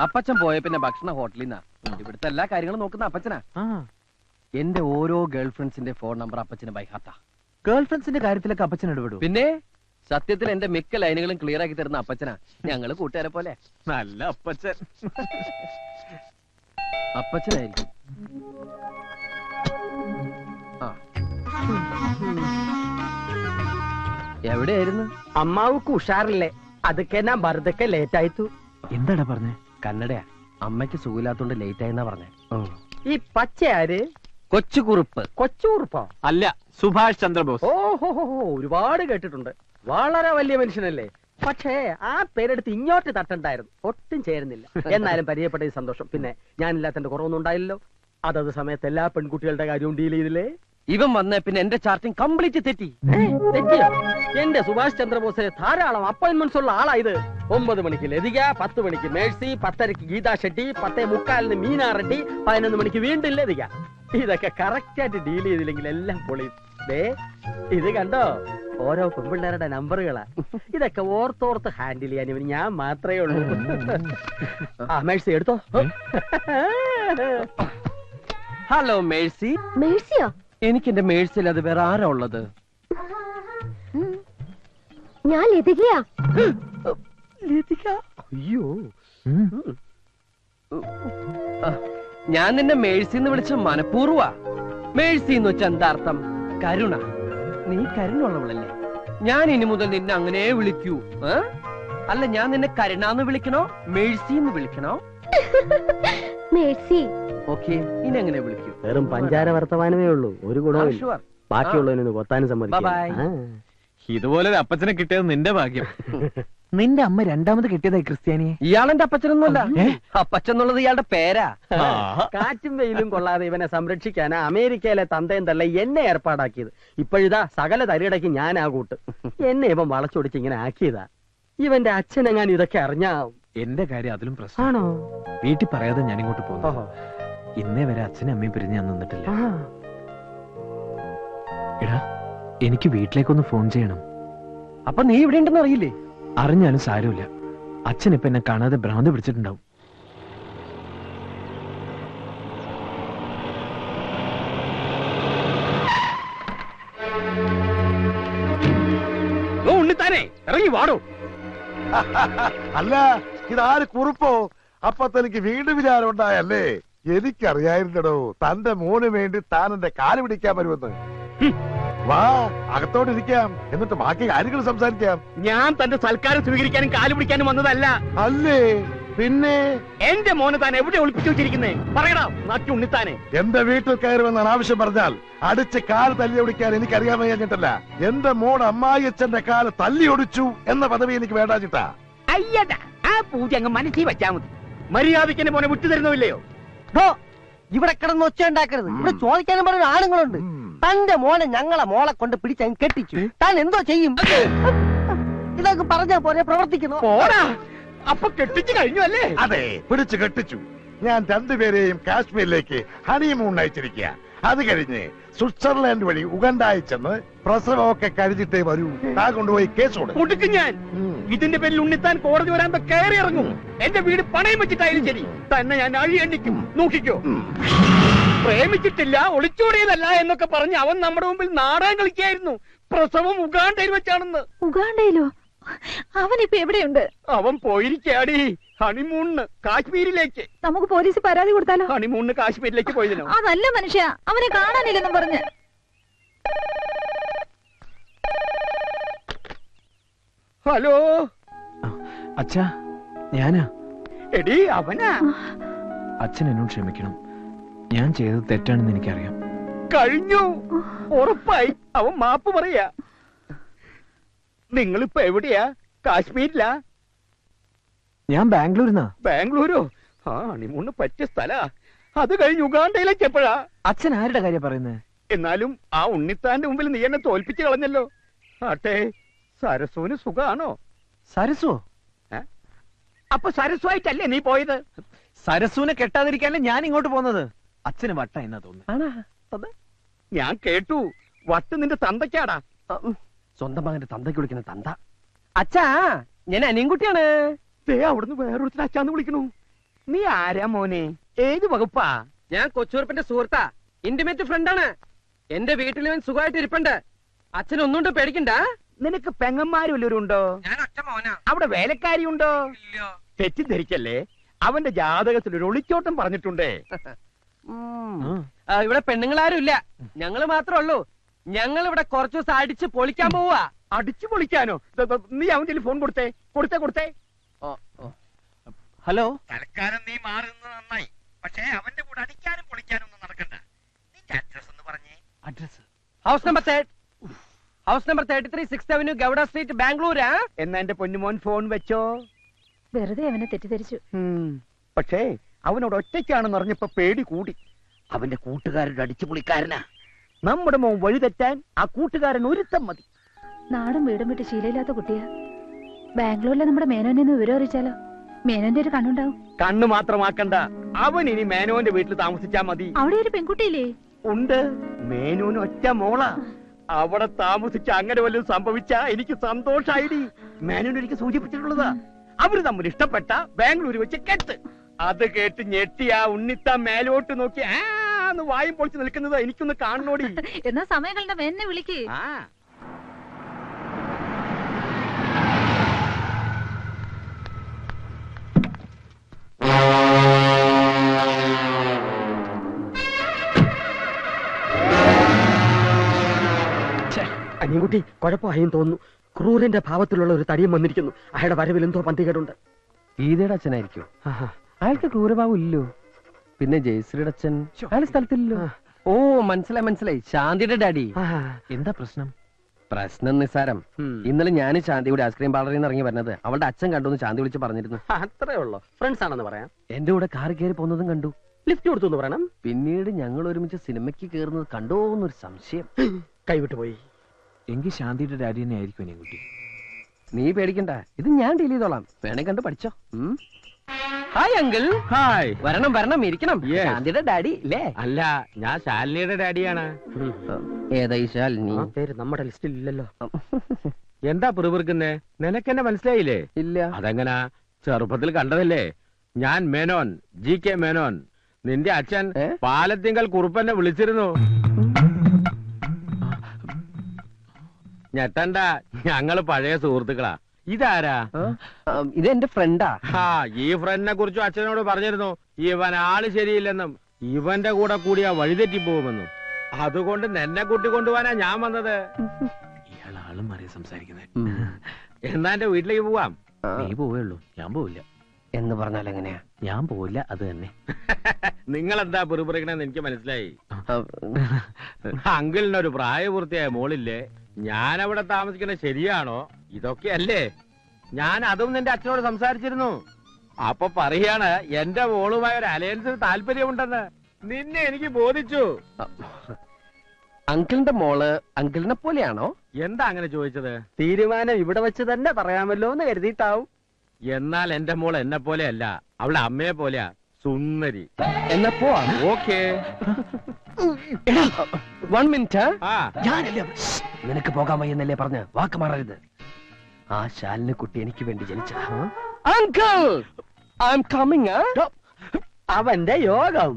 അപ്പച്ചൻ പോയ പിന്നെ ഭക്ഷണ ഹോട്ടലിൽ നിന്നാ. ഇവിടുത്തെ എല്ലാ കാര്യങ്ങളും നോക്കുന്ന അപ്പച്ചനാ. എന്റെ ഓരോ ഗേൾ ഫ്രണ്ട്സിന്റെ ഫോൺ നമ്പർ അപ്പച്ചന് ബൈഹാത്താ. ഗേൾ ഫ്രണ്ട്സിന്റെ കാര്യത്തിലൊക്കെ അപ്പച്ചൻ ഇടപെടും. പിന്നെ സത്യത്തിൽ എന്റെ മിക്ക ലൈനുകളും ക്ലിയർ ആക്കി തരുന്ന അപ്പച്ചനാ. ഞങ്ങള് കൂട്ടുകാരെ പോലെ. നല്ല അപ്പച്ചൻ. അപ്പച്ചനായിരിക്കും. എവിടെയായിരുന്നു? അമ്മാവുക്ക് ഉഷാറില്ലേ? അതൊക്കെ ഞാൻ വെറുതെ ലേറ്റ് ആയിത്തു. എന്താടാ പറഞ്ഞേ? കന്നഡയാ. അമ്മയ്ക്ക് സുഖമില്ലാത്തോണ്ട് ലേറ്റ് ആയെന്നാ പറഞ്ഞേ. ഈ പച്ച ആര്? കൊച്ചുകുറുപ്പ്. കൊച്ചുകുറുപ്പോ? അല്ല, സുഭാഷ് ചന്ദ്രബോസ്. ഓഹോ, ഒരുപാട് കേട്ടിട്ടുണ്ട്. വളരെ വലിയ മനുഷ്യനല്ലേ. പക്ഷേ ആ പേരെടുത്ത് ഇങ്ങോട്ട് തട്ടണ്ടായിരുന്നു. ഒട്ടും ചേരുന്നില്ല. എന്നാലും പരിചയപ്പെട്ട സന്തോഷം. പിന്നെ ഞാനില്ലാത്തന്റെ കുറവൊന്നും ഉണ്ടായില്ലല്ലോ. അതത് സമയത്ത് എല്ലാ പെൺകുട്ടികളുടെ കാര്യവും ഡീൽ ചെയ്തില്ലേ? ഇവൻ വന്ന പിന്നെ എന്റെ ചാർട്ടിങ് കംപ്ലീറ്റ് തെറ്റി. തെറ്റിയോ? എന്റെ സുഭാഷ് ചന്ദ്രബോസിന് ധാരാളം അപ്പോയിന്റ്മെന്റ്സ് ഉള്ള ആളായത്. 9 മണിക്ക് ലതിക, 10 മണിക്ക് മേഴ്സി, 10:30 ഗീതാ ഷെട്ടി, 10:45 മീനാ റെഡ്ഡി, 11 മണിക്ക് വീണ്ടും ലതിക. ഇതൊക്കെ കറക്റ്റ് ആയിട്ട് ഡീൽ ചെയ്തില്ലെങ്കിൽ എല്ലാം പൊളിയും. ഇത് കണ്ടോ, ഓരോ പെൺപിള്ളേരുടെ നമ്പറുകളാ. ഇതൊക്കെ ഓർത്തോർത്ത് ഹാൻഡിൽ ചെയ്യാൻ ഇവന് ഞാൻ മാത്രമേ ഉള്ളൂ. ആ മേഴ്സി എടുത്തോ. Hello Mercy. മേഴ്സിയോ? എനിക്ക് എന്റെ മേഴ്സിൽ അത് വേറെ ആരാ ഉള്ളത്? ഞാൻ ലതികയാ. അയ്യോ, ഞാൻ നിന്നെ മേഴ്സി എന്ന് വിളിച്ച മനഃപൂർവ്വ. മേഴ്സി എന്ന് വെച്ച എന്താ അർത്ഥം? കരുണ. നീ കരുണുള്ളവളല്ലേ? ഞാൻ ഇനി മുതൽ നിന്നെ അങ്ങനെ വിളിക്കൂ. അല്ല, ഞാൻ നിന്നെ കരുണാന്ന് വിളിക്കണോ മേഴ്സി എന്ന് വിളിക്കണോ? മേഴ്സി. ഓക്കെ, ഇനി എങ്ങനെ വിളിക്കൂ? വെറും പഞ്ചാര വർത്തമാനമേ ഉള്ളൂ. ഒരു ഗുണവും ബാക്കിയുള്ളതിനൊന്ന് കൊത്താനും സമ്മതിക്കും. ഇതുപോലെ അപ്പച്ചനെ കിട്ടിയത് നിന്റെ ഭാഗ്യം. നിന്റെ അമ്മ രണ്ടാമത് കിട്ടിയതായി ക്രിസ്ത്യാനിയെ. ഇയാളെന്റെ അപ്പച്ചനൊന്നുമല്ല. അപ്പച്ചെന്നുള്ളത് ഇയാളുടെ പേരാ. കാറ്റും വെയിലും കൊള്ളാതെ ഇവനെ സംരക്ഷിക്കാനാ അമേരിക്കയിലെ തന്തയും തള്ള എന്നെ ഏർപ്പാടാക്കിയത്. ഇപ്പോഴിതാ സകല തരിടയ്ക്ക് ഞാൻ ആ കൂട്ട്. എന്നെ ഇവൻ വളച്ചൊടിച്ച് ഇങ്ങനെ ആക്കിയതാ. ഇവന്റെ അച്ഛനെങ്ങാൻ ഇതൊക്കെ അറിഞ്ഞാ. എന്റെ കാര്യം അതിലും പ്രശ്നമാണോ? വീട്ടിൽ പറയാതെ ഞാൻ ഇങ്ങോട്ട് പോകുന്നു. ഇന്നേ വരെ അച്ഛനും അമ്മയും പിരിഞ്ഞ് ഞാൻ നിന്നിട്ടില്ല. എടാ, എനിക്ക് വീട്ടിലേക്കൊന്ന് ഫോൺ ചെയ്യണം. അപ്പൊ നീ ഇവിടെ ഉണ്ടെന്ന് അറിയില്ലേ? അറിഞ്ഞാലും സാരമില്ല. അച്ഛൻ ഇപ്പൊ എന്നെ കാണാതെ ഭ്രാന്ത് പിടിച്ചിട്ടുണ്ടാവും. ഉണ്ണിത്താനെ ഇറങ്ങി വാടോ. അല്ല, ഇതാര് കുറുപ്പോ? അപ്പൊ തനിക്ക് വീണ്ടും വിചാരം ഉണ്ടായല്ലേ? എനിക്കറിയായിരുന്നടോ തന്റെ മോന് വേണ്ടി താൻ എന്റെ കാല് പിടിക്കാൻ വരുമെന്ന്. വാ, അകത്തോട്ടിരിക്കാം, എന്നിട്ട് ബാക്കി കാര്യങ്ങൾ സംസാരിക്കാം. ഞാൻ തന്റെ സൽക്കാരം സ്വീകരിക്കാനും കാല് പിടിക്കാനും വന്നതല്ല. അല്ലേ പിന്നെ? എന്റെ മോന് താൻ എവിടെ ഒളിപ്പിച്ചു വെച്ചിരിക്കുന്നേ? പറയടാ നാട്ടി ഉണ്ണിത്താനെ. എന്റെ വീട്ടിൽ കയറുമെന്നാണ് ആവശ്യം പറഞ്ഞാൽ അടിച്ച് കാല് തല്ലി ഒടിക്കാൻ എനിക്കറിയാൻ വയ്യാഞ്ഞിട്ടല്ല. എന്റെ മോൻ അമ്മായിയച്ഛന്റെ കാല് തല്ലി ഒടിച്ചു എന്ന പദവി എനിക്ക് വേണ്ടാച്ചിട്ടാ. അയ്യടാ, ആ പൂജ അങ്ങ് മനസ്സിൽ വെച്ചാ മതി. മര്യാദയ്ക്ക് എന്റെ മോനെ വിട്ടു തരുന്നില്ലയോ? ഇവിടെ കിടന്ന് ഒച്ച ഉണ്ടാക്കരുത്. ഇവിടെ ചോദിക്കാനും പറഞ്ഞ ആണുങ്ങളുണ്ട്. തന്റെ മോനെ ഞങ്ങളെ മോളെ കൊണ്ട് പിടിച്ചങ്ങ് കെട്ടിച്ചു. താൻ എന്തോ ചെയ്യും? ഇതൊക്കെ പറഞ്ഞാ പോലെ പ്രവർത്തിക്കുന്നു. അപ്പൊ കെട്ടിച്ചു കഴിഞ്ഞു അല്ലേ? അതെ, പിടിച്ചു കെട്ടിച്ചു. ഞാൻ രണ്ടുപേരെയും കാശ്മീരിലേക്ക് ഹണിമൂൺ അയച്ചിരിക്കുക. അത് കഴിഞ്ഞ് സ്വിറ്റ്സർലാൻഡ് വഴി ഉഗണ്ടായി ചെന്ന് പ്രസവമൊക്കെ കഴിഞ്ഞിട്ടേ വരൂ. താൻ കൊണ്ടുപോയി കേസ് കൊടുക്കും. ഞാൻ ഇതിന്റെ പേരിൽ ഉണ്ണിത്താൻ കോടതി വരാൻ കയറി ഇറങ്ങും. എന്റെ വീട് പണയം വെച്ചിട്ടായാലും ശരി, തന്നെ ഞാൻ അഴി എണ്ണിക്കും. നോക്കിക്കോ. പ്രേമിച്ചിട്ടില്ല, ഒളിച്ചോടിയതല്ല എന്നൊക്കെ പറഞ്ഞ് അവൻ നമ്മുടെ മുമ്പിൽ നാടകം കളിക്കായിരുന്നു. പ്രസവം ഉഗാണ്ടയിൽ വെച്ചാണെന്ന്. ഉഗാണ്ടയിലോ? അവനിപ്പോ എവിടെയുണ്ട്? അവൻ പോയിരിക്കാടി ഹണിമൂണിന് കാശ്മീരിലേക്ക്. നമുക്ക് പോലീസ് പരാതി കൊടുത്താലോ? ഹണിമൂണിന് കാശ്മീരിലേക്ക് പോയതിനോ? അതല്ല മനുഷ്യ, അവനെ കാണാനില്ലെന്നും പറഞ്ഞ്. ഹലോ അച്ഛാ, ഞാനാ. എടി അവനാ. അച്ഛൻ എന്നോട് ക്ഷമിക്കണം. ഞാൻ ചെയ്തത് തെറ്റാണെന്ന് എനിക്കറിയാം. കഴിഞ്ഞു, ഉറപ്പായി. അവൻ മാപ്പ് പറയാ. നിങ്ങളിപ്പോ എവിടെയാ? കാശ്മീരിലാ? ഞാൻ ബാംഗ്ലൂരിന്നാ. ബാംഗ്ലൂരോ? ആ, ഹണിമൂണിന് പറ്റിയ സ്ഥലാ. അത് കഴിഞ്ഞ് ഉഗാണ്ടയിലേക്ക് എപ്പോഴാ? അച്ഛൻ ആരുടെ കാര്യം പറയുന്നത്? എന്നാലും ആ ഉണ്ണിത്താന്റെ മുമ്പിൽ നീ എന്നെ തോൽപ്പിച്ച് കളഞ്ഞല്ലോ. ആട്ടെ, സരസുവിന് സുഖാണോ? സരസോ? അപ്പൊ സരസുവായിട്ടല്ലേ നീ പോയത്? സരസുവിനെ കെട്ടാതിരിക്കാനല്ലേ ഞാൻ ഇങ്ങോട്ട് പോകുന്നത്. അച്ഛന് വട്ട എന്നാ തോന്നുന്നു. ഞാൻ കേട്ടു, വട്ട് നിന്റെ തന്തയ്ക്കാടാ. സ്വന്തം മകന്റെ തന്തയ്ക്ക് വിളിക്കുന്ന തന്ത. അച്ഛാ, ഞാൻ അനിയൻകുട്ടിയാണ്. അവിടുന്ന് വേറൊരുത്തിന് അച്ഛാന്ന് വിളിക്കണു. നീ ആരാ മോനെ? ഏത് വകുപ്പാ? ഞാൻ കൊച്ചുറുപ്പിന്റെ സുഹൃത്താ, ഇന്റിമേറ്റ് ഫ്രണ്ടാണ്. എന്റെ വീട്ടിൽ ഇവൻ സുഖമായിട്ട് ഇരിപ്പുണ്ട്. അച്ഛൻ ഒന്നുകൊണ്ട് പേടിക്കണ്ട. നിനക്ക് പെങ്ങന്മാരും വല്ലവരുണ്ടോ? ഞാൻ ഒറ്റ മോനാ. അവിടെ വേലക്കാരി ഉണ്ടോ? തെറ്റിദ്ധരിക്കല്ലേ, അവന്റെ ജാതകത്തിൽ ഒരു ഒളിച്ചോട്ടം പറഞ്ഞിട്ടുണ്ടേ. ഇവിടെ പെണ്ണുങ്ങളാരും ഇല്ല, ഞങ്ങള് മാത്രമേ ഉള്ളൂ. ഞങ്ങൾ ഇവിടെ കുറച്ചു ദിവസം അടിച്ച് പൊളിക്കാൻ പോവാ. അടിച്ചു പൊളിക്കാനോ? നീ അവന്റെ ഫോൺ കൊടുത്തേ. കൊടുത്തേ. ഹലോ, തൽക്കാലം നീ മാറുന്നത് നന്നായി. പക്ഷേ അവന്റെ കൂടെ അടിക്കാനും പൊളിക്കാനും ഒന്നും നടക്കണ്ട. നിന്റെ അഡ്രസ് ഒന്ന് പറഞ്ഞേ. Address house number 33 6th Avenue, Gowda street, ബാംഗ്ലൂരാ. എന്നാ എന്റെ പൊന്നുമോൻ ഫോൺ വെച്ചോ. വെറുതെ അവനെ തെറ്റിദ്ധരിച്ചു. പക്ഷേ അവനോട് ഒറ്റയ്ക്കാണെന്ന് അറിഞ്ഞപ്പോ പേടി കൂടി. അവന്റെ കൂട്ടുകാരുടെ അടിച്ചുപൊളിക്കാരനാ. നമ്മുടെ മോൻ വഴിതെറ്റാൻ ആ കൂട്ടുകാരൻ ഒരുത്തം മതി. നാടും വീടും വിട്ട് ശീലമില്ലാത്ത കുട്ടിയാ. ബാംഗ്ലൂരിലെ നമ്മുടെ മേനോനെ ഒന്ന് വിവരം അറിയിച്ചാലോ? മേനോന്റെ ഒരു കണ്ണുണ്ടാവും. കണ്ണ് മാത്രമാക്കണ്ട, അവൻ ഇനി മേനോന്റെ വീട്ടിൽ താമസിച്ചാ മതി. അവിടെ ഒരു പെൺകുട്ടിയില്ലേ? ഉണ്ട്, മേനോന് ഒറ്റ മോളാ. അവിടെ താമസിച്ച് അങ്ങനെ വല്ലതും സംഭവിച്ചാ എനിക്ക് സന്തോഷായിടി. മേനോൻ എനിക്ക് സൂചിപ്പിച്ചിട്ടുള്ളതാ. അവര് തമ്മിൽ ഇഷ്ടപ്പെട്ട ബാംഗ്ലൂര് വെച്ച് കെട്ട്. അത് കേട്ട് ഞെട്ടി ആ ഉണ്ണിത്ത മേലോട്ട് നോക്കി ആന്ന് വായും പൊളിച്ച് നിൽക്കുന്നത് എനിക്കൊന്ന് കാണണോടി. എന്നാ സമയങ്ങളുടെ മേനെ വിളിക്ക്. ആ അനിയൻകുട്ടി കുഴപ്പമായും തോന്നുന്നു. ക്രൂരന്റെ ഭാവത്തിലുള്ള ഒരു തടിയും വന്നിരിക്കുന്നു. അയാളുടെ വരവിൽ എന്തോ പന്തികേടുണ്ട്. ഗീതയുടെ അച്ഛനായിരിക്കും. അയാൾക്ക് ക്രൂരഭാവം ഇല്ലോ. പിന്നെ ജയശ്രീയുടെ അച്ഛൻ അയാൾ സ്ഥലത്തില്ലല്ലോ. ഓ, മനസ്സിലായി, ശാന്തിയുടെ ഡാഡി. എന്താ പ്രശ്നം? പ്രശ്നം നിസ്സാരം. ഇന്നലെ ഞാൻ ശാന്തിയുടെ ഐസ്ക്രീം പാർലറിൽ നിന്ന് ഇറങ്ങി വരുന്നത് അവളുടെ അച്ഛൻ കണ്ടു ശാന്തി വിളിച്ച് പറഞ്ഞിരുന്നു. അത്രേ ഉള്ളൂ. ഫ്രണ്ട്സ് ആണെന്ന് പറയാം. എന്റെ കൂടെ കാർ കയറി പോകുന്നതും കണ്ടു. ലിഫ്റ്റ് കൊടുത്തു എന്ന് പറയണം. പിന്നീട് ഞങ്ങൾ ഒരുമിച്ച് സിനിമയ്ക്ക് കയറുന്നത് കണ്ടോ എന്നൊരു സംശയം. കൈവിട്ടു പോയി. എങ്കിൽ ശാന്തിയുടെ ഡാഡി തന്നെ ആയിരിക്കും എന്നെ കുട്ടി. നീ പേടിക്കണ്ട, ഇത് ഞാൻ ഡീൽ ചെയ്തോളാം. വേണേ കണ്ട് പഠിച്ചോ. Hi uncle. ഹായ്. വരണം ഇരിക്കണം. Yes. ശാന്തിയുടെ ഡാഡി ഇല്ലേ? അല്ല, ഞാൻ ശാലിനിയുടെ ഡാഡിയാണ്. ഏതായി ശാലിനി? ആ പേര് നമ്മുടെ ലിസ്റ്റിൽ ഇല്ലല്ലോ. എന്താ പിറുപിറുക്കുന്നേ? നിനക്കെന്നെ മനസ്സിലായില്ലേ? ഇല്ല. അതെങ്ങനാ? ചെറുപ്പത്തിൽ കണ്ടതല്ലേ. ഞാൻ മേനോൻ, GK മേനോൻ. നിന്റെ അച്ഛൻ പാലത്തിങ്കൽ കുറുപ്പന്നെ വിളിച്ചിരുന്നു. ഞെട്ടണ്ട, ഞങ്ങള് പഴയ സുഹൃത്തുക്കളാ. ഇതാരാ? ഇത് എന്റെ ഫ്രണ്ടാ. ഈ ഫ്രണ്ടിനെ കുറിച്ചും അച്ഛനോട് പറഞ്ഞിരുന്നു. ഇവൻ ആള് ശരിയില്ലെന്നും ഇവന്റെ കൂടെ കൂടിയാ വഴിതെറ്റി പോകുമെന്നും. അതുകൊണ്ട് നിന്നെ കൂട്ടിക്കൊണ്ടുപോവാനാ ഞാൻ വന്നത്. ഇയാൾ ആളും മാറി സംസാരിക്കുന്നത്. എന്നാ എന്റെ വീട്ടിലേക്ക് പോവാം. നീ പോവുള്ളൂ, ഞാൻ പോവില്ല. എന്ന് പറഞ്ഞാൽ എങ്ങനെയാ? ഞാൻ പോവില്ല, അത് തന്നെ. നിങ്ങളെന്താ പിറുപിറുക്കണെന്ന് എനിക്ക് മനസ്സിലായി. അങ്കിളിനൊരു പ്രായപൂർത്തിയായ മോളില്ലേ? ഞാൻ അവിടെ താമസിക്കുന്നത് ശരിയാണോ? ഇതൊക്കെയല്ലേ? ഞാൻ അതും നിന്റെ അച്ഛനോട് സംസാരിച്ചിരുന്നു. അപ്പൊ പറയാണ് എന്റെ മോളുമായ ഒരു അലയൻസിന് താല്പര്യമുണ്ടെന്ന്. നിന്നെ എനിക്ക് ബോധിച്ചു. അങ്കിളിന്റെ മോള് അങ്കിളിനെ പോലെയാണോ? എന്താ അങ്ങനെ ചോദിച്ചത്? തീരുമാനം ഇവിടെ വെച്ച് തന്നെ പറയാമല്ലോ എന്ന് കരുതിയിട്ടാവും. എന്നാൽ എന്റെ മോൾ എന്നെ പോലെയല്ല, അവളെ അമ്മയെ പോലെയാ. സുന്ദരി. എന്നാ പോവാ. ഓക്കേ. 1 മിനിറ്റ്. ആ നിനക്ക് പോകാൻ വയ്യെന്നല്ലേ പറഞ്ഞ് വാക്ക് മാറരുത്. ആ ശാലിനി കുട്ടി എനിക്ക് വേണ്ടി ജനിച്ച അങ്കിൾ, ഐ എം കമ്മിങ്. അവന്റെ യോഗം.